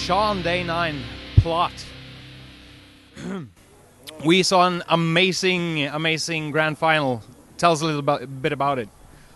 Sean, Day 9, plot. We saw an amazing grand final. Tell us a little bit about it.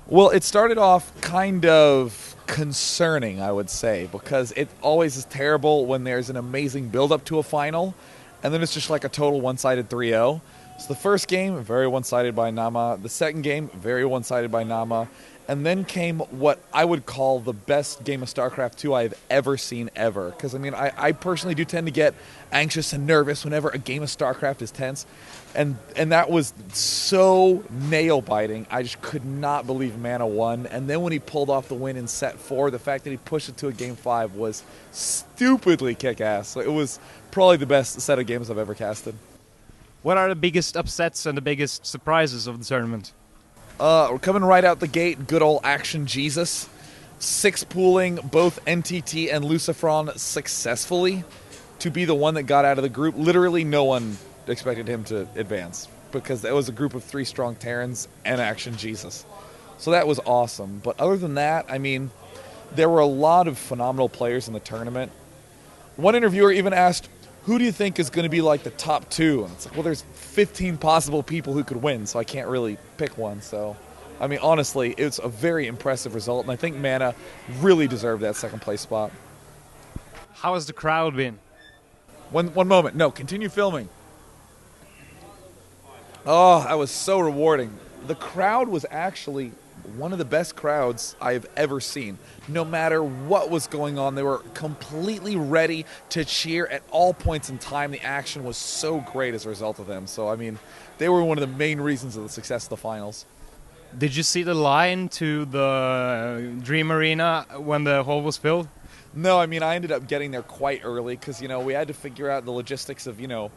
Well, it started off kind of concerning, I would say, because it always is terrible when there's an amazing build-up to a final, and then it's just like a total one-sided 3-0. So the first game, very one-sided by Nama. The second game, very one-sided by Nama. And then came what I would call the best game of StarCraft 2 I've ever seen ever. Because, I mean, I personally do tend to get anxious and nervous whenever a game of StarCraft is tense. And that was so nail-biting. I just could not believe Mana won. And then when he pulled off the win in set 4, the fact that he pushed it to a game 5 was stupidly kick-ass. So it was probably the best set of games I've ever casted. What are the biggest upsets and the biggest surprises of the tournament? We're coming right out the gate, good old Action Jesus. 6 pooling both NTT and Lucifron successfully to be the one that got out of the group. Literally no one expected him to advance because that was a group of 3 strong Terrans and Action Jesus. So that was awesome. But other than that, I mean, there were a lot of phenomenal players in the tournament. One interviewer even asked, who do you think is going to be like the top 2? And it's like, well, there's 15 possible people who could win, so I can't really pick one. So, I mean, honestly, it's a very impressive result, and I think Mana really deserved that second place spot. How has the crowd been? One moment. No, continue filming. Oh, that was so rewarding. The crowd was actually one of the best crowds I've ever seen. No matter what was going on, they were completely ready to cheer at all points in time. The action was so great as a result of them. So, I mean, they were one of the main reasons of the success of the finals. Did you see the line to the Dream Arena when the hall was filled? No, I mean, I ended up getting there quite early because, you know, we had to figure out the logistics of, you know,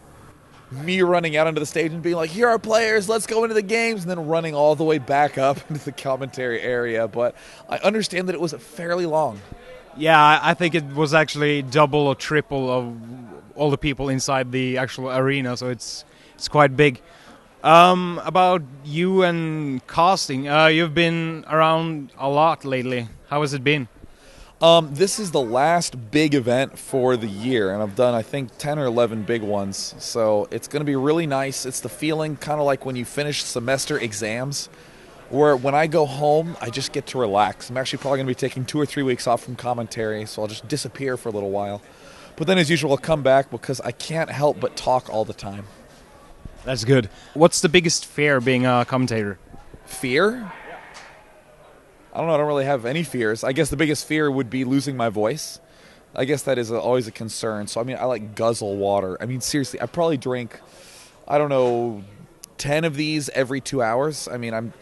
me running out onto the stage and being like, here are players, let's go into the games, and then running all the way back up into the commentary area. But I understand that it was fairly long. Yeah, I think it was actually double or triple of all the people inside the actual arena, so it's quite big. About you and casting, you've been around a lot lately. How has it been? This is the last big event for the year, and I've done, I think, 10 or 11 big ones, so it's going to be really nice. It's the feeling kind of like when you finish semester exams, where when I go home, I just get to relax. I'm actually probably going to be taking 2 or 3 weeks off from commentary, so I'll just disappear for a little while. But then, as usual, I'll come back because I can't help but talk all the time. That's good. What's the biggest fear being a commentator? Fear? I don't know, I don't really have any fears. I guess the biggest fear would be losing my voice. I guess that is always a concern. So, I mean, I like guzzle water. I mean, seriously, I probably drink, I don't know, 10 of these every 2 hours. I mean, I'm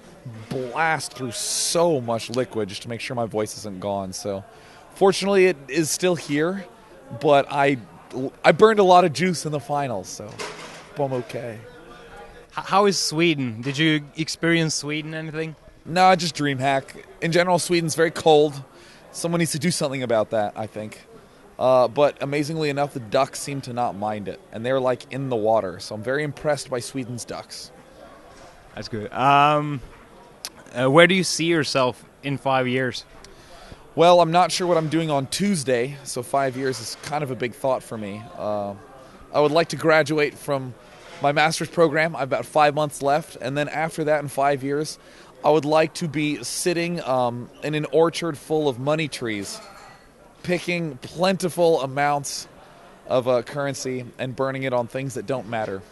blast through so much liquid just to make sure my voice isn't gone. So, fortunately, it is still here, but I burned a lot of juice in the finals, so I'm okay. How is Sweden? Did you experience Sweden anything? No, just DreamHack. In general, Sweden's very cold. Someone needs to do something about that, I think. But amazingly enough, the ducks seem to not mind it. And they're like in the water. So I'm very impressed by Sweden's ducks. That's good. Where do you see yourself in 5 years? Well, I'm not sure what I'm doing on Tuesday. So 5 years is kind of a big thought for me. I would like to graduate from my master's program. I have about 5 months left. And then after that, in 5 years, I would like to be sitting in an orchard full of money trees, picking plentiful amounts of currency and burning it on things that don't matter.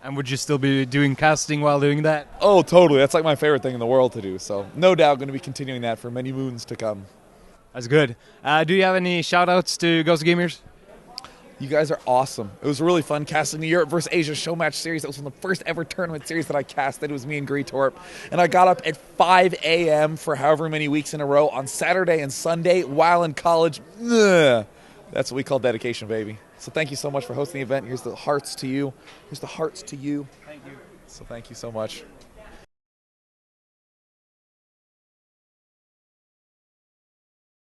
And would you still be doing casting while doing that? Oh, totally. That's like my favorite thing in the world to do. So no doubt going to be continuing that for many moons to come. That's good. Do you have any shout-outs to GosuGamers? You guys are awesome. It was really fun casting the Europe versus Asia show match series. That was one of the first ever tournament series that I casted. It was me and Greetorp. And I got up at 5 a.m. for however many weeks in a row on Saturday and Sunday while in college. Ugh. That's what we call dedication, baby. So thank you so much for hosting the event. Here's the hearts to you. Here's the hearts to you. Thank you. So thank you so much.